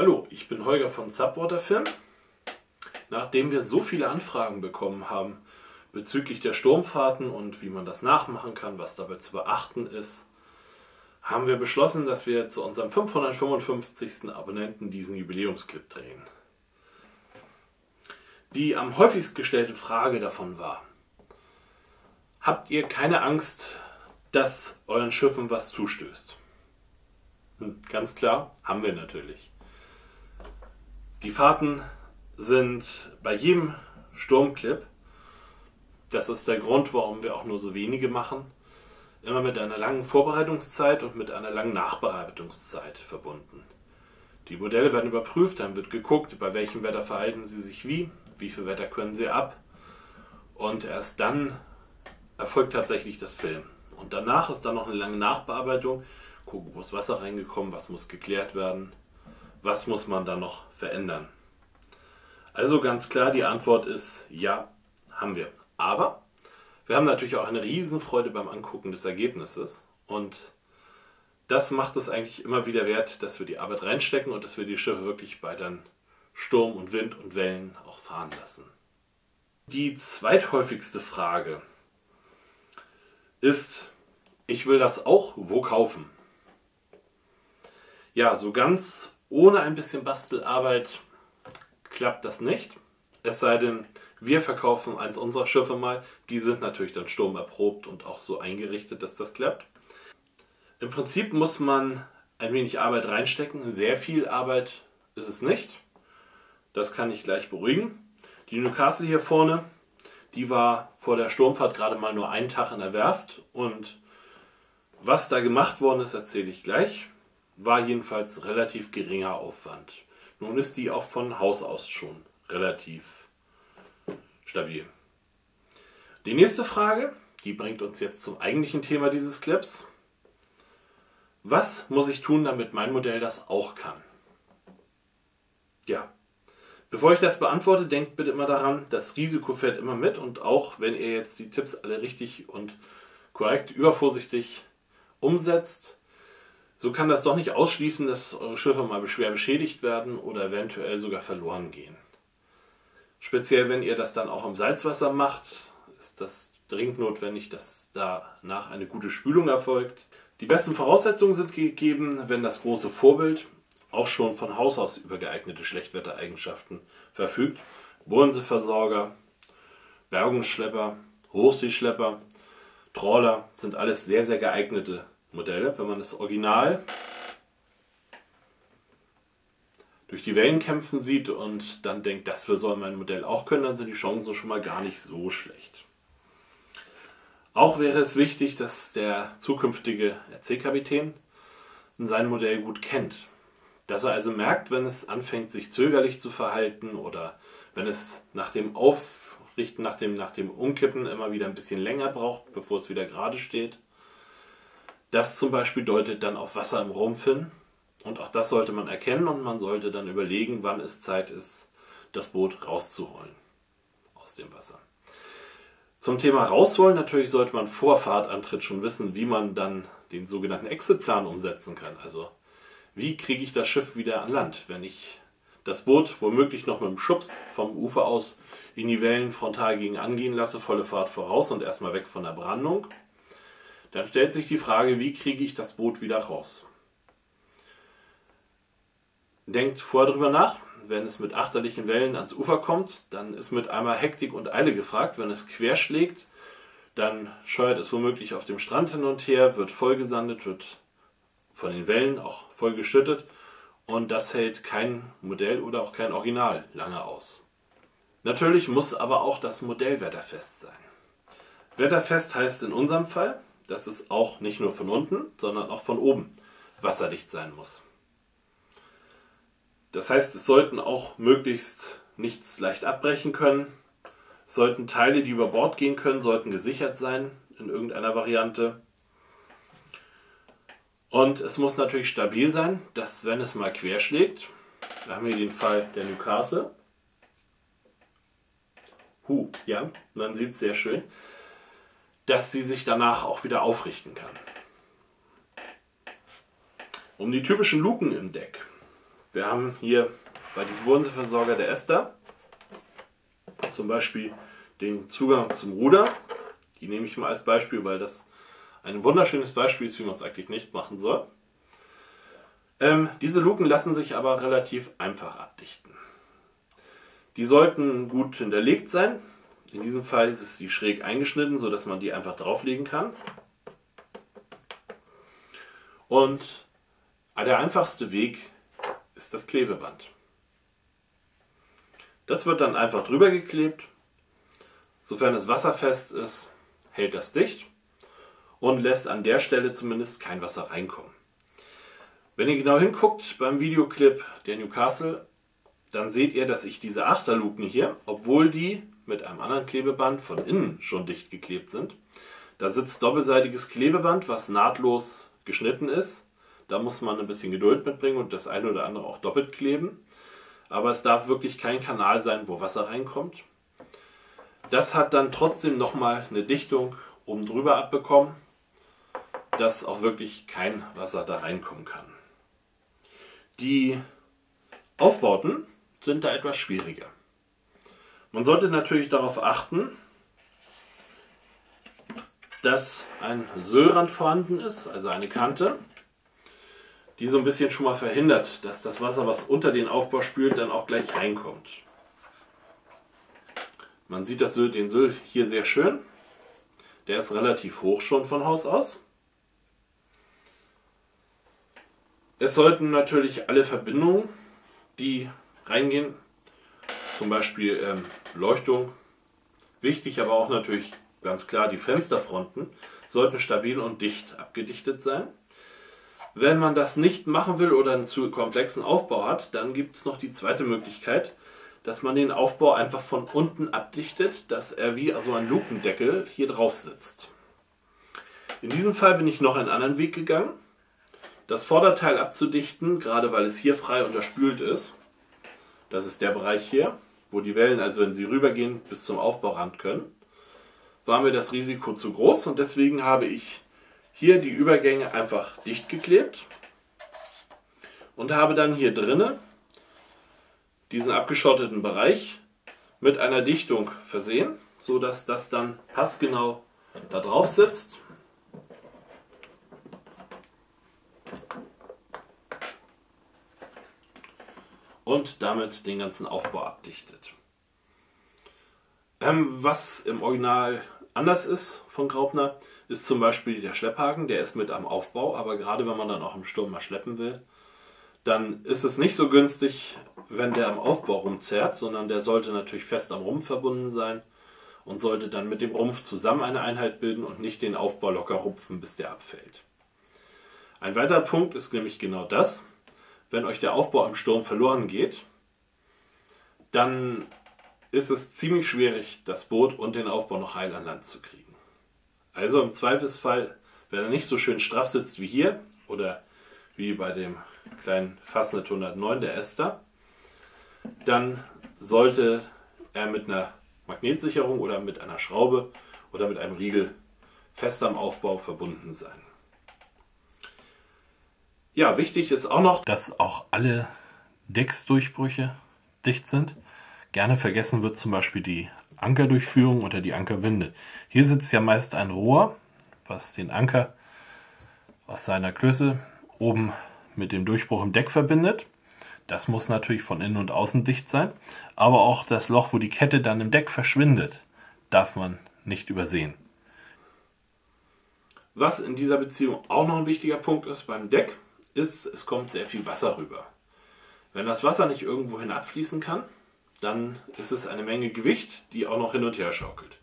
Hallo, ich bin Holger von Subwater Film. Nachdem wir so viele Anfragen bekommen haben bezüglich der Sturmfahrten und wie man das nachmachen kann, was dabei zu beachten ist, haben wir beschlossen, dass wir zu unserem 555. Abonnenten diesen Jubiläumsclip drehen. Die am häufigst gestellte Frage davon war: Habt ihr keine Angst, dass euren Schiffen was zustößt? Ganz klar, haben wir natürlich. Die Fahrten sind bei jedem Sturmclip, das ist der Grund, warum wir auch nur so wenige machen, immer mit einer langen Vorbereitungszeit und mit einer langen Nachbearbeitungszeit verbunden. Die Modelle werden überprüft, dann wird geguckt, bei welchem Wetter verhalten sie sich wie viel Wetter können sie ab, und erst dann erfolgt tatsächlich das Filmen. Und danach ist dann noch eine lange Nachbearbeitung, gucken, wo ist Wasser reingekommen, was muss geklärt werden, was muss man da noch verändern. Also ganz klar, die Antwort ist ja, haben wir. Aber wir haben natürlich auch eine Riesenfreude beim Angucken des Ergebnisses, und das macht es eigentlich immer wieder wert, dass wir die Arbeit reinstecken und dass wir die Schiffe wirklich bei dann Sturm und Wind und Wellen auch fahren lassen. Die zweithäufigste Frage ist: Ich will das auch wo kaufen? Ja, so ganz ohne ein bisschen Bastelarbeit klappt das nicht. Es sei denn, wir verkaufen eins unserer Schiffe mal. Die sind natürlich dann sturmerprobt und auch so eingerichtet, dass das klappt. Im Prinzip muss man ein wenig Arbeit reinstecken. Sehr viel Arbeit ist es nicht. Das kann ich gleich beruhigen. Die Newcastle hier vorne, die war vor der Sturmfahrt gerade mal nur einen Tag in der Werft. Und was da gemacht worden ist, erzähle ich gleich. War jedenfalls relativ geringer Aufwand. Nun ist die auch von Haus aus schon relativ stabil. Die nächste Frage, die bringt uns jetzt zum eigentlichen Thema dieses Clips. Was muss ich tun, damit mein Modell das auch kann? Ja, bevor ich das beantworte, denkt bitte immer daran, das Risiko fällt immer mit, und auch wenn ihr jetzt die Tipps alle richtig und korrekt, übervorsichtig umsetzt, so kann das doch nicht ausschließen, dass eure Schiffe mal schwer beschädigt werden oder eventuell sogar verloren gehen. Speziell wenn ihr das dann auch im Salzwasser macht, ist das dringend notwendig, dass danach eine gute Spülung erfolgt. Die besten Voraussetzungen sind gegeben, wenn das große Vorbild auch schon von Haus aus über geeignete Schlechtwettereigenschaften verfügt. Bohrenseeversorger, Bergungsschlepper, Hochseeschlepper, Trawler sind alles sehr, sehr geeignete Modelle. Wenn man das Original durch die Wellen kämpfen sieht und dann denkt, das soll mein Modell auch können, dann sind die Chancen schon mal gar nicht so schlecht. Auch wäre es wichtig, dass der zukünftige RC-Kapitän sein Modell gut kennt. Dass er also merkt, wenn es anfängt, sich zögerlich zu verhalten oder wenn es nach dem Aufrichten, nach dem Umkippen immer wieder ein bisschen länger braucht, bevor es wieder gerade steht. Das zum Beispiel deutet dann auf Wasser im Rumpf hin, und auch das sollte man erkennen, und man sollte dann überlegen, wann es Zeit ist, das Boot rauszuholen aus dem Wasser. Zum Thema rausholen, natürlich sollte man vor Fahrtantritt schon wissen, wie man dann den sogenannten Exitplan umsetzen kann. Also wie kriege ich das Schiff wieder an Land, wenn ich das Boot womöglich noch mit dem Schubs vom Ufer aus in die Wellen frontal gegen angehen lasse, volle Fahrt voraus und erstmal weg von der Brandung. Dann stellt sich die Frage, wie kriege ich das Boot wieder raus? Denkt vorher drüber nach. Wenn es mit achterlichen Wellen ans Ufer kommt, dann ist mit einmal Hektik und Eile gefragt. Wenn es querschlägt, dann scheuert es womöglich auf dem Strand hin und her, wird vollgesandet, wird von den Wellen auch voll geschüttet, und das hält kein Modell oder auch kein Original lange aus. Natürlich muss aber auch das Modell wetterfest sein. Wetterfest heißt in unserem Fall, dass es auch nicht nur von unten, sondern auch von oben wasserdicht sein muss. Das heißt, es sollten auch möglichst nichts leicht abbrechen können. Es sollten Teile, die über Bord gehen können, sollten gesichert sein in irgendeiner Variante. Und es muss natürlich stabil sein, dass, wenn es mal querschlägt, da haben wir den Fall der Newcastle. Ja, man sieht es sehr schön, dass sie sich danach auch wieder aufrichten kann. Um die typischen Luken im Deck Wir haben hier bei diesem Bodenseeversorger der Ester zum Beispiel den Zugang zum Ruder. Die nehme ich mal als Beispiel, weil das ein wunderschönes Beispiel ist, wie man es eigentlich nicht machen soll. Diese Luken lassen sich aber relativ einfach abdichten. Die sollten gut hinterlegt sein. In diesem Fall ist sie schräg eingeschnitten, sodass man die einfach drauflegen kann. Und der einfachste Weg ist das Klebeband. Das wird dann einfach drüber geklebt. Sofern es wasserfest ist, hält das dicht und lässt an der Stelle zumindest kein Wasser reinkommen. Wenn ihr genau hinguckt beim Videoclip der Newcastle, dann seht ihr, dass ich diese Achterluken hier, obwohl die mit einem anderen Klebeband von innen schon dicht geklebt sind, da sitzt doppelseitiges Klebeband, was nahtlos geschnitten ist. Da muss man ein bisschen Geduld mitbringen und das eine oder andere auch doppelt kleben. Aber es darf wirklich kein Kanal sein, wo Wasser reinkommt. Das hat dann trotzdem nochmal eine Dichtung oben drüber abbekommen, dass auch wirklich kein Wasser da reinkommen kann. Die Aufbauten sind da etwas schwieriger. Man sollte natürlich darauf achten, dass ein Söhlrand vorhanden ist, also eine Kante, die so ein bisschen schon mal verhindert, dass das Wasser, was unter den Aufbau spült, dann auch gleich reinkommt. Man sieht den Söhl hier sehr schön. Der ist relativ hoch schon von Haus aus. Es sollten natürlich alle Verbindungen, die reingehen, zum Beispiel Beleuchtung, wichtig, aber auch natürlich ganz klar die Fensterfronten, sollten stabil und dicht abgedichtet sein. Wenn man das nicht machen will oder einen zu komplexen Aufbau hat, dann gibt es noch die zweite Möglichkeit, dass man den Aufbau einfach von unten abdichtet, dass er wie so ein Lukendeckel hier drauf sitzt. In diesem Fall bin ich noch einen anderen Weg gegangen. Das Vorderteil abzudichten, gerade weil es hier frei unterspült ist. Das ist der Bereich hier, wo die Wellen, also wenn sie rübergehen, bis zum Aufbaurand können. War mir das Risiko zu groß und deswegen habe ich hier die Übergänge einfach dicht geklebt und habe dann hier drinnen diesen abgeschotteten Bereich mit einer Dichtung versehen, so dass das dann passgenau da drauf sitzt. Und damit den ganzen Aufbau abdichtet. Was im Original anders ist von Graupner, ist zum Beispiel der Schlepphaken, der ist mit am Aufbau, aber gerade wenn man dann auch im Sturm mal schleppen will, dann ist es nicht so günstig, wenn der am Aufbau rumzerrt, sondern der sollte natürlich fest am Rumpf verbunden sein und sollte dann mit dem Rumpf zusammen eine Einheit bilden und nicht den Aufbau locker rupfen, bis der abfällt. Ein weiterer Punkt ist nämlich genau das: Wenn euch der Aufbau im Sturm verloren geht, dann ist es ziemlich schwierig, das Boot und den Aufbau noch heil an Land zu kriegen. Also im Zweifelsfall, wenn er nicht so schön straff sitzt wie hier oder wie bei dem kleinen Fastnet 109 der Ester, dann sollte er mit einer Magnetsicherung oder mit einer Schraube oder mit einem Riegel fest am Aufbau verbunden sein. Ja, wichtig ist auch noch, dass auch alle Decksdurchbrüche dicht sind. Gerne vergessen wird zum Beispiel die Ankerdurchführung oder die Ankerwinde. Hier sitzt ja meist ein Rohr, was den Anker aus seiner Klöße oben mit dem Durchbruch im Deck verbindet. Das muss natürlich von innen und außen dicht sein. Aber auch das Loch, wo die Kette dann im Deck verschwindet, darf man nicht übersehen. Was in dieser Beziehung auch noch ein wichtiger Punkt ist beim Deck, ist, es kommt sehr viel Wasser rüber. Wenn das Wasser nicht irgendwo hin abfließen kann, dann ist es eine Menge Gewicht, die auch noch hin und her schaukelt.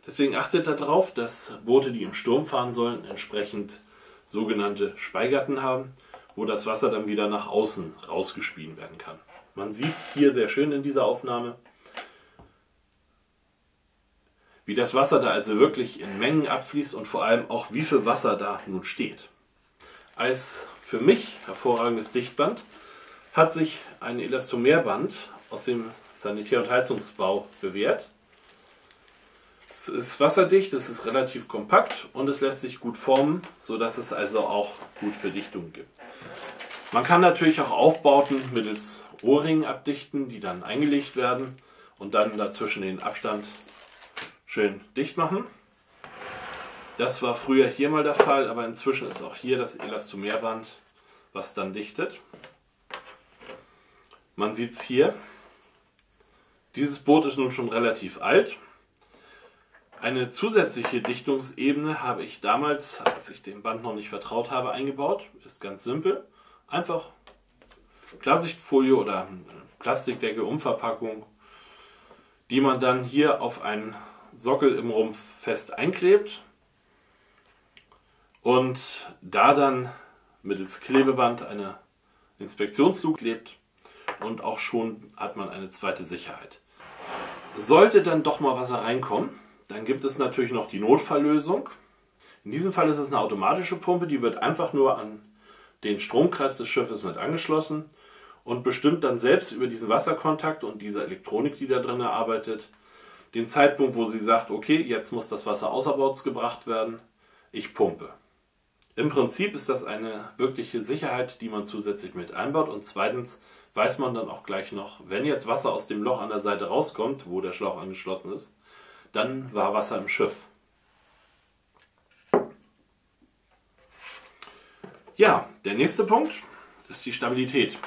Deswegen achtet darauf, dass Boote, die im Sturm fahren sollen, entsprechend sogenannte Speigatten haben, wo das Wasser dann wieder nach außen rausgespien werden kann. Man sieht es hier sehr schön in dieser Aufnahme, wie das Wasser da also wirklich in Mengen abfließt und vor allem auch wie viel Wasser da nun steht. Als für mich hervorragendes Dichtband hat sich ein Elastomerband aus dem Sanitär- und Heizungsbau bewährt. Es ist wasserdicht, es ist relativ kompakt und es lässt sich gut formen, sodass es also auch gut für Dichtung gibt. Man kann natürlich auch Aufbauten mittels Ohrringen abdichten, die dann eingelegt werden und dann dazwischen den Abstand schön dicht machen. Das war früher hier mal der Fall, aber inzwischen ist auch hier das Elastomerband, was dann dichtet. Man sieht es hier. Dieses Boot ist nun schon relativ alt. Eine zusätzliche Dichtungsebene habe ich damals, als ich dem Band noch nicht vertraut habe, eingebaut. Ist ganz simpel. Einfach Klarsichtfolie oder Plastikdeckel, Umverpackung, die man dann hier auf einen Sockel im Rumpf fest einklebt und da dann mittels Klebeband eine Inspektionsluke klebt und auch schon hat man eine zweite Sicherheit. Sollte dann doch mal Wasser reinkommen, dann gibt es natürlich noch die Notfalllösung. In diesem Fall ist es eine automatische Pumpe, die wird einfach nur an den Stromkreis des Schiffes mit angeschlossen und bestimmt dann selbst über diesen Wasserkontakt und diese Elektronik, die da drin arbeitet, den Zeitpunkt, wo sie sagt, okay, jetzt muss das Wasser außerbords gebracht werden, ich pumpe. Im Prinzip ist das eine wirkliche Sicherheit, die man zusätzlich mit einbaut und zweitens weiß man dann auch gleich noch, wenn jetzt Wasser aus dem Loch an der Seite rauskommt, wo der Schlauch angeschlossen ist, dann war Wasser im Schiff. Ja, der nächste Punkt ist die Stabilität.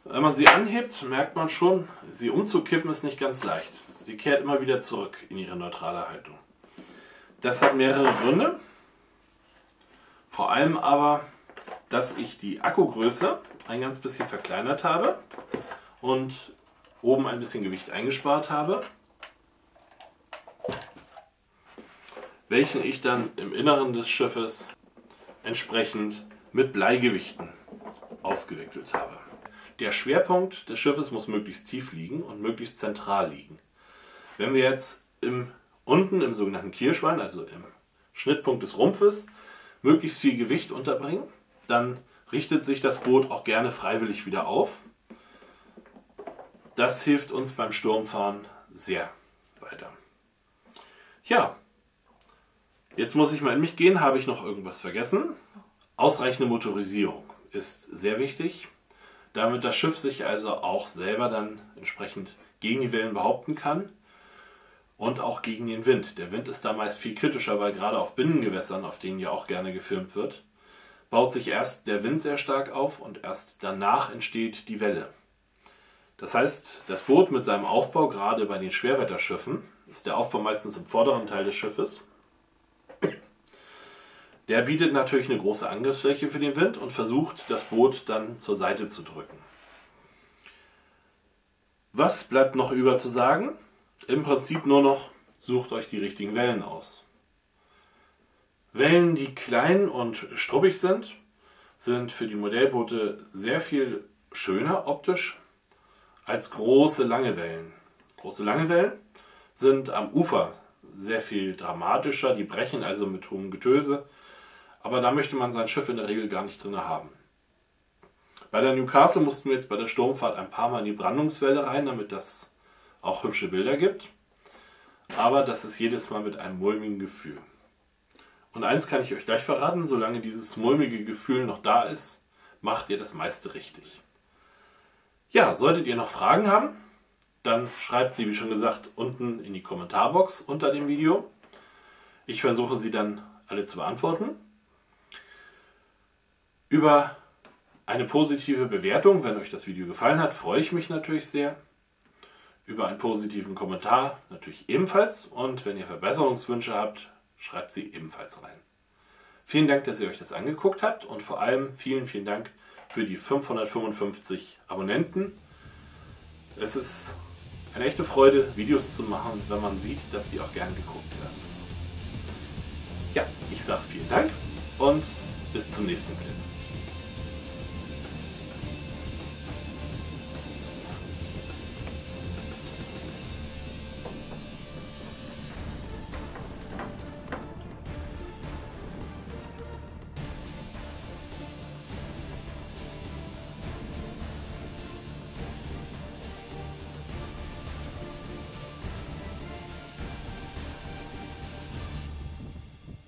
Wenn man sie anhebt, merkt man schon, sie umzukippen ist nicht ganz leicht. Sie kehrt immer wieder zurück in ihre neutrale Haltung. Das hat mehrere Gründe. Vor allem aber, dass ich die Akkugröße ein ganz bisschen verkleinert habe und oben ein bisschen Gewicht eingespart habe, welchen ich dann im Inneren des Schiffes entsprechend mit Bleigewichten ausgewechselt habe. Der Schwerpunkt des Schiffes muss möglichst tief liegen und möglichst zentral liegen. Wenn wir jetzt unten im sogenannten Kielschwein, also im Schnittpunkt des Rumpfes, möglichst viel Gewicht unterbringen, dann richtet sich das Boot auch gerne freiwillig wieder auf. Das hilft uns beim Sturmfahren sehr weiter. Ja, jetzt muss ich mal in mich gehen. Habe ich noch irgendwas vergessen? Ausreichende Motorisierung ist sehr wichtig, damit das Schiff sich also auch selber dann entsprechend gegen die Wellen behaupten kann und auch gegen den Wind. Der Wind ist da meist viel kritischer, weil gerade auf Binnengewässern, auf denen ja auch gerne gefilmt wird, baut sich erst der Wind sehr stark auf und erst danach entsteht die Welle. Das heißt, das Boot mit seinem Aufbau, gerade bei den Schwerwetterschiffen, ist der Aufbau meistens im vorderen Teil des Schiffes. Der bietet natürlich eine große Angriffsfläche für den Wind und versucht, das Boot dann zur Seite zu drücken. Was bleibt noch über zu sagen? Im Prinzip nur noch, sucht euch die richtigen Wellen aus. Wellen, die klein und struppig sind, sind für die Modellboote sehr viel schöner optisch als große, lange Wellen. Große, lange Wellen sind am Ufer sehr viel dramatischer, die brechen also mit hohem Getöse. Aber da möchte man sein Schiff in der Regel gar nicht drin haben. Bei der Newcastle mussten wir jetzt bei der Sturmfahrt ein paar Mal in die Brandungswelle rein, damit das auch hübsche Bilder gibt. Aber das ist jedes Mal mit einem mulmigen Gefühl. Und eins kann ich euch gleich verraten, solange dieses mulmige Gefühl noch da ist, macht ihr das meiste richtig. Ja, solltet ihr noch Fragen haben, dann schreibt sie, wie schon gesagt, unten in die Kommentarbox unter dem Video. Ich versuche sie dann alle zu beantworten. Über eine positive Bewertung, wenn euch das Video gefallen hat, freue ich mich natürlich sehr. Über einen positiven Kommentar natürlich ebenfalls. Und wenn ihr Verbesserungswünsche habt, schreibt sie ebenfalls rein. Vielen Dank, dass ihr euch das angeguckt habt und vor allem vielen, vielen Dank für die 555 Abonnenten. Es ist eine echte Freude, Videos zu machen, wenn man sieht, dass sie auch gern geguckt werden. Ja, ich sage vielen Dank und bis zum nächsten Clip.